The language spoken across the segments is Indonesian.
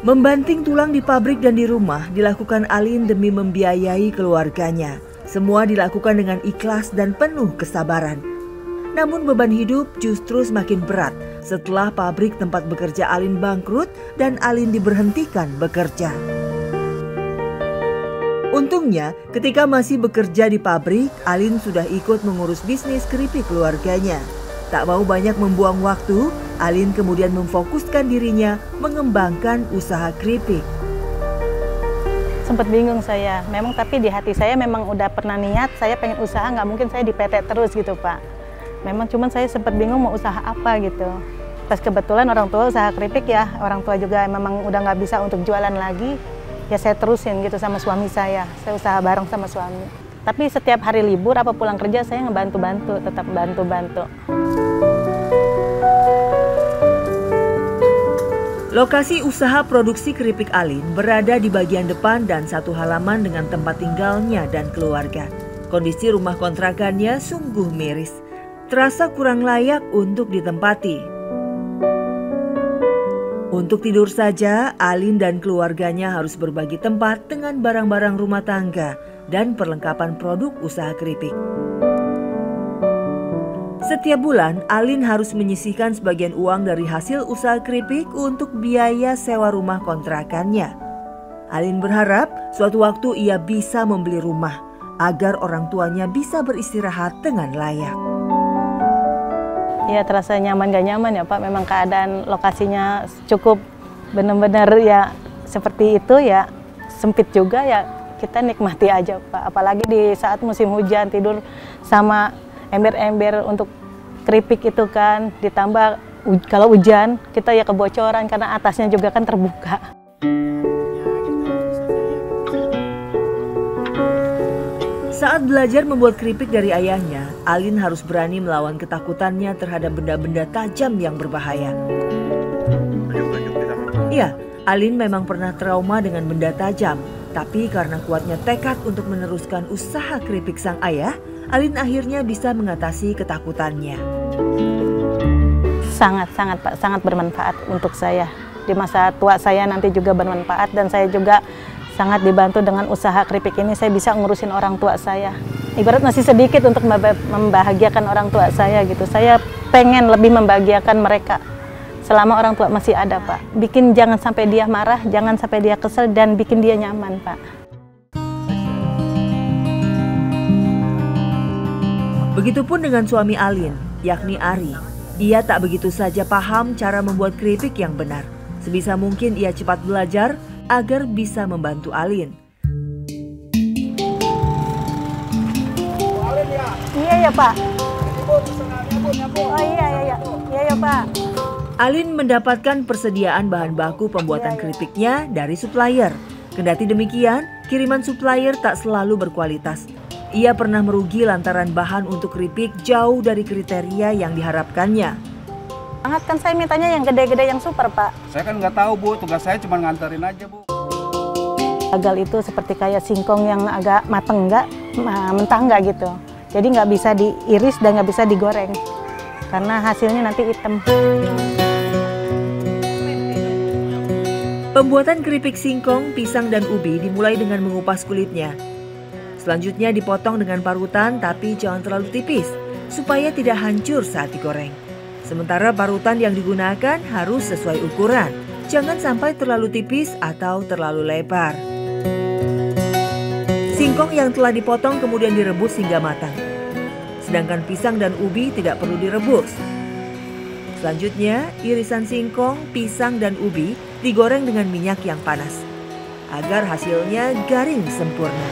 Membanting tulang di pabrik dan di rumah dilakukan Alin demi membiayai keluarganya. Semua dilakukan dengan ikhlas dan penuh kesabaran. Namun beban hidup justru semakin berat setelah pabrik tempat bekerja Alin bangkrut dan Alin diberhentikan bekerja. Untungnya, ketika masih bekerja di pabrik, Alin sudah ikut mengurus bisnis keripik keluarganya. Tak mau banyak membuang waktu, Alin kemudian memfokuskan dirinya mengembangkan usaha keripik. Sempat bingung saya, memang tapi di hati saya memang udah pernah niat, saya pengen usaha, nggak mungkin saya di PT terus gitu Pak. Memang cuman saya sempat bingung mau usaha apa gitu. Pas kebetulan orang tua usaha keripik ya, orang tua juga memang udah nggak bisa untuk jualan lagi, ya saya terusin gitu sama suami saya usaha bareng sama suami. Tapi setiap hari libur apa pulang kerja saya ngebantu-bantu, tetap bantu-bantu. Lokasi usaha produksi keripik Alin berada di bagian depan dan satu halaman dengan tempat tinggalnya dan keluarga. Kondisi rumah kontrakannya sungguh miris, terasa kurang layak untuk ditempati. Untuk tidur saja, Alin dan keluarganya harus berbagi tempat dengan barang-barang rumah tangga dan perlengkapan produk usaha keripik. Setiap bulan, Alin harus menyisihkan sebagian uang dari hasil usaha keripik untuk biaya sewa rumah kontrakannya. Alin berharap suatu waktu ia bisa membeli rumah agar orang tuanya bisa beristirahat dengan layak. Ya terasa nyaman gak nyaman ya Pak, memang keadaan lokasinya cukup benar-benar ya seperti itu ya, sempit juga ya, kita nikmati aja Pak. Apalagi di saat musim hujan tidur sama ember-ember untuk keripik itu kan, ditambah kalau hujan kita ya kebocoran karena atasnya juga kan terbuka. Saat belajar membuat keripik dari ayahnya, Alin harus berani melawan ketakutannya terhadap benda-benda tajam yang berbahaya. Ya, Alin memang pernah trauma dengan benda tajam, tapi karena kuatnya tekad untuk meneruskan usaha keripik sang ayah, Alin akhirnya bisa mengatasi ketakutannya. Sangat Pak, sangat bermanfaat untuk saya. Di masa tua saya nanti juga bermanfaat dan saya juga sangat dibantu dengan usaha keripik ini, saya bisa ngurusin orang tua saya. Ibarat masih sedikit untuk membahagiakan orang tua saya gitu. Saya pengen lebih membahagiakan mereka selama orang tua masih ada Pak. Bikin jangan sampai dia marah, jangan sampai dia kesel dan bikin dia nyaman Pak. Begitupun dengan suami Alin, yakni Ari. Ia tak begitu saja paham cara membuat keripik yang benar. Sebisa mungkin ia cepat belajar agar bisa membantu Alin. Iya ya Pak. Oh iya ya Pak. Alin mendapatkan persediaan bahan baku pembuatan keripiknya dari supplier. Kendati demikian, kiriman supplier tak selalu berkualitas. Ia pernah merugi lantaran bahan untuk keripik jauh dari kriteria yang diharapkannya. Sangat kan saya mintanya yang gede-gede yang super Pak. Saya kan nggak tahu Bu, tugas saya cuma nganterin aja Bu. Gagal itu seperti kayak singkong yang agak mateng mentah nggak gitu. Jadi nggak bisa diiris dan nggak bisa digoreng karena hasilnya nanti hitam. Pembuatan keripik singkong, pisang dan ubi dimulai dengan mengupas kulitnya. Selanjutnya dipotong dengan parutan tapi jangan terlalu tipis supaya tidak hancur saat digoreng. Sementara parutan yang digunakan harus sesuai ukuran. Jangan sampai terlalu tipis atau terlalu lebar. Singkong yang telah dipotong kemudian direbus hingga matang. Sedangkan pisang dan ubi tidak perlu direbus. Selanjutnya, irisan singkong, pisang dan ubi digoreng dengan minyak yang panas agar hasilnya garing sempurna.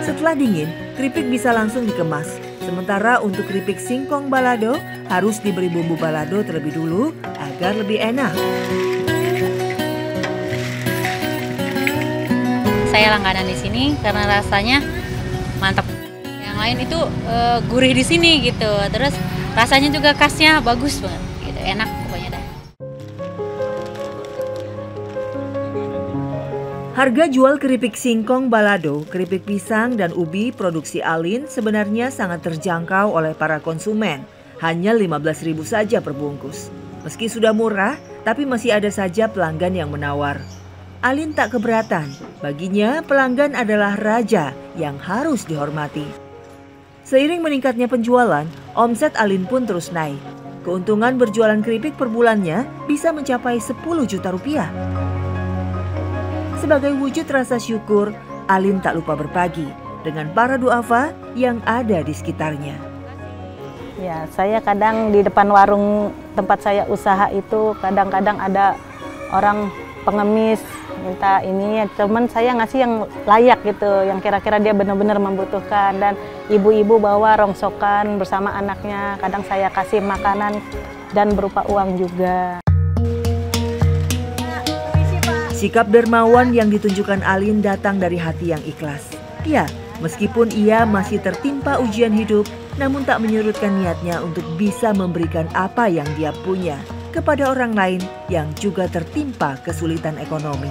Setelah dingin, keripik bisa langsung dikemas. Sementara untuk keripik singkong balado harus diberi bumbu balado terlebih dulu agar lebih enak. Saya langganan di sini karena rasanya mantap. Yang lain itu gurih di sini gitu. Terus rasanya juga khasnya bagus banget gitu, enak pokoknya dah. Harga jual keripik singkong balado, keripik pisang dan ubi produksi Alin sebenarnya sangat terjangkau oleh para konsumen. Hanya 15.000 saja per bungkus. Meski sudah murah, tapi masih ada saja pelanggan yang menawar. Alin tak keberatan. Baginya, pelanggan adalah raja yang harus dihormati. Seiring meningkatnya penjualan, omset Alin pun terus naik. Keuntungan berjualan keripik per bulannya bisa mencapai 10 juta rupiah. Sebagai wujud rasa syukur, Alin tak lupa berbagi dengan para duafa yang ada di sekitarnya. Ya, saya kadang di depan warung tempat saya usaha itu kadang-kadang ada orang pengemis minta ini, cuman saya ngasih yang layak gitu, yang kira-kira dia benar-benar membutuhkan. Dan ibu-ibu bawa rongsokan bersama anaknya, kadang saya kasih makanan dan berupa uang juga. Sikap dermawan yang ditunjukkan Alin datang dari hati yang ikhlas. Ya, meskipun ia masih tertimpa ujian hidup, namun tak menyurutkan niatnya untuk bisa memberikan apa yang dia punya kepada orang lain yang juga tertimpa kesulitan ekonomi.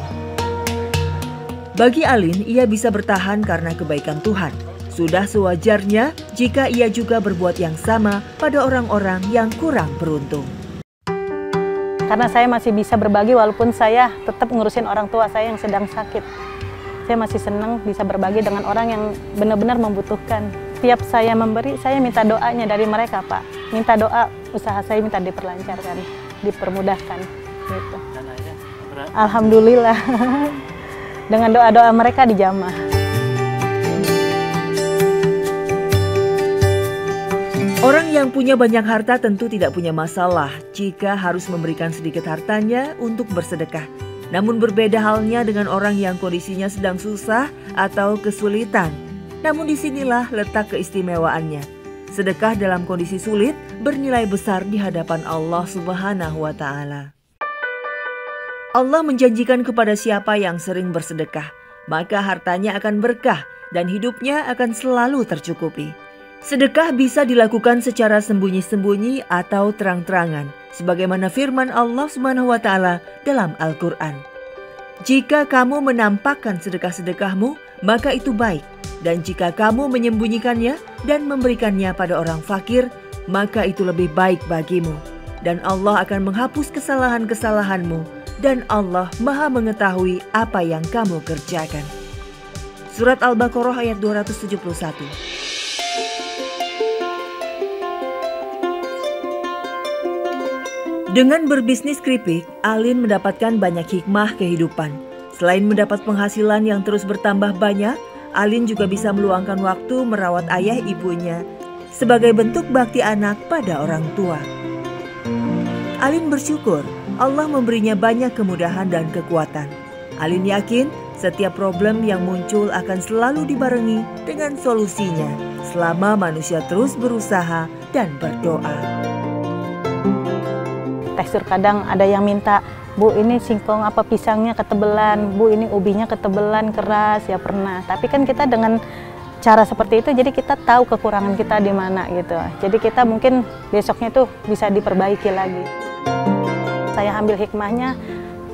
Bagi Alin, ia bisa bertahan karena kebaikan Tuhan. Sudah sewajarnya jika ia juga berbuat yang sama pada orang-orang yang kurang beruntung. Karena saya masih bisa berbagi walaupun saya tetap ngurusin orang tua saya yang sedang sakit. Saya masih senang bisa berbagi dengan orang yang benar-benar membutuhkan. Tiap saya memberi, saya minta doanya dari mereka, Pak. Minta doa, usaha saya minta diperlancarkan, dipermudahkan. Gitu. Alhamdulillah. Dengan doa-doa mereka dijamah. Orang yang punya banyak harta tentu tidak punya masalah jika harus memberikan sedikit hartanya untuk bersedekah. Namun berbeda halnya dengan orang yang kondisinya sedang susah atau kesulitan. Namun disinilah letak keistimewaannya. Sedekah dalam kondisi sulit bernilai besar di hadapan Allah Subhanahu wa Ta'ala. Allah menjanjikan kepada siapa yang sering bersedekah, maka hartanya akan berkah dan hidupnya akan selalu tercukupi. Sedekah bisa dilakukan secara sembunyi-sembunyi atau terang-terangan, sebagaimana firman Allah Subhanahu wa Ta'ala dalam Al-Quran. Jika kamu menampakkan sedekah-sedekahmu, maka itu baik. Dan jika kamu menyembunyikannya dan memberikannya pada orang fakir, maka itu lebih baik bagimu. Dan Allah akan menghapus kesalahan-kesalahanmu, dan Allah Maha mengetahui apa yang kamu kerjakan. Surat Al-Baqarah ayat 271. Dengan berbisnis keripik, Alin mendapatkan banyak hikmah kehidupan. Selain mendapat penghasilan yang terus bertambah banyak, Alin juga bisa meluangkan waktu merawat ayah ibunya sebagai bentuk bakti anak pada orang tua. Alin bersyukur Allah memberinya banyak kemudahan dan kekuatan. Alin yakin setiap problem yang muncul akan selalu dibarengi dengan solusinya selama manusia terus berusaha dan berdoa. Tekstur kadang ada yang minta, Bu ini singkong apa pisangnya ketebelan, Bu ini ubinya ketebelan keras, ya pernah. Tapi kan kita dengan cara seperti itu jadi kita tahu kekurangan kita di mana gitu. Jadi kita mungkin besoknya tuh bisa diperbaiki lagi. Saya ambil hikmahnya,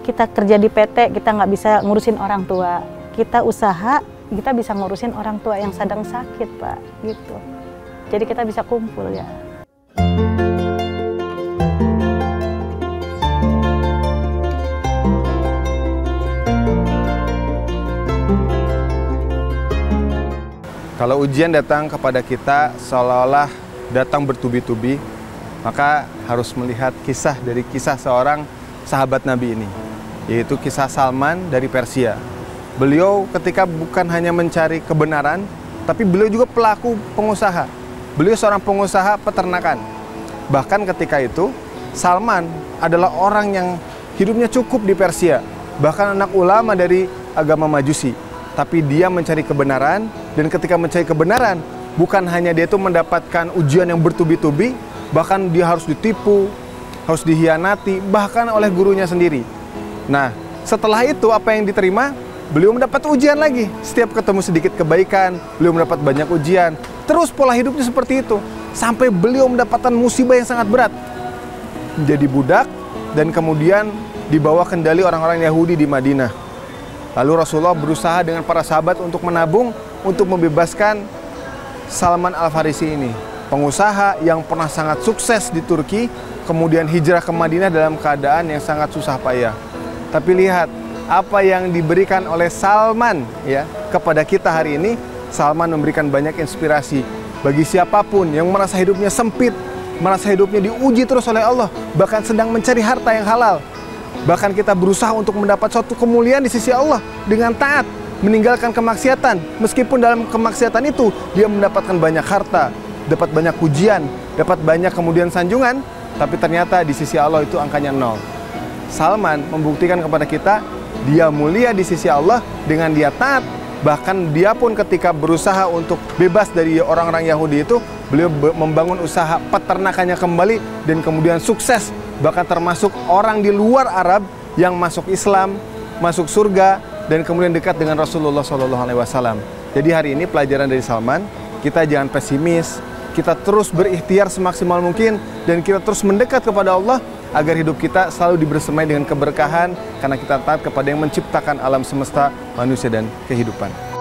kita kerja di PT kita nggak bisa ngurusin orang tua. Kita usaha, kita bisa ngurusin orang tua yang sedang sakit, Pak, gitu. Jadi kita bisa kumpul ya. Kalau ujian datang kepada kita seolah-olah datang bertubi-tubi, maka harus melihat kisah dari kisah seorang sahabat Nabi ini, yaitu kisah Salman dari Persia. Beliau ketika bukan hanya mencari kebenaran, tapi beliau juga pelaku pengusaha. Beliau seorang pengusaha peternakan. Bahkan ketika itu, Salman adalah orang yang hidupnya cukup di Persia, bahkan anak ulama dari agama Majusi. Tapi dia mencari kebenaran, dan ketika mencari kebenaran, bukan hanya dia itu mendapatkan ujian yang bertubi-tubi, bahkan dia harus ditipu, harus dihianati, bahkan oleh gurunya sendiri. Nah, setelah itu apa yang diterima? Beliau mendapat ujian lagi. Setiap ketemu sedikit kebaikan, beliau mendapat banyak ujian. Terus pola hidupnya seperti itu, sampai beliau mendapatkan musibah yang sangat berat. Menjadi budak, dan kemudian dibawa kendali orang-orang Yahudi di Madinah. Lalu Rasulullah berusaha dengan para sahabat untuk menabung, untuk membebaskan Salman Al-Farisi ini. pengusaha yang pernah sangat sukses di Turki, kemudian hijrah ke Madinah dalam keadaan yang sangat susah payah. Tapi lihat apa yang diberikan oleh Salman ya kepada kita hari ini. Salman memberikan banyak inspirasi bagi siapapun yang merasa hidupnya sempit, merasa hidupnya diuji terus oleh Allah, bahkan sedang mencari harta yang halal. Bahkan kita berusaha untuk mendapat suatu kemuliaan di sisi Allah dengan taat, meninggalkan kemaksiatan. Meskipun dalam kemaksiatan itu dia mendapatkan banyak harta, dapat banyak pujian, dapat banyak kemudian sanjungan, tapi ternyata di sisi Allah itu angkanya 0. Salman membuktikan kepada kita dia mulia di sisi Allah dengan dia taat. Bahkan dia pun ketika berusaha untuk bebas dari orang-orang Yahudi itu, beliau membangun usaha peternakannya kembali dan kemudian sukses. Bahkan termasuk orang di luar Arab yang masuk Islam, masuk surga, dan kemudian dekat dengan Rasulullah SAW. Jadi hari ini pelajaran dari Salman, kita jangan pesimis, kita terus berikhtiar semaksimal mungkin, dan kita terus mendekat kepada Allah agar hidup kita selalu dibersamai dengan keberkahan karena kita taat kepada yang menciptakan alam semesta, manusia, dan kehidupan.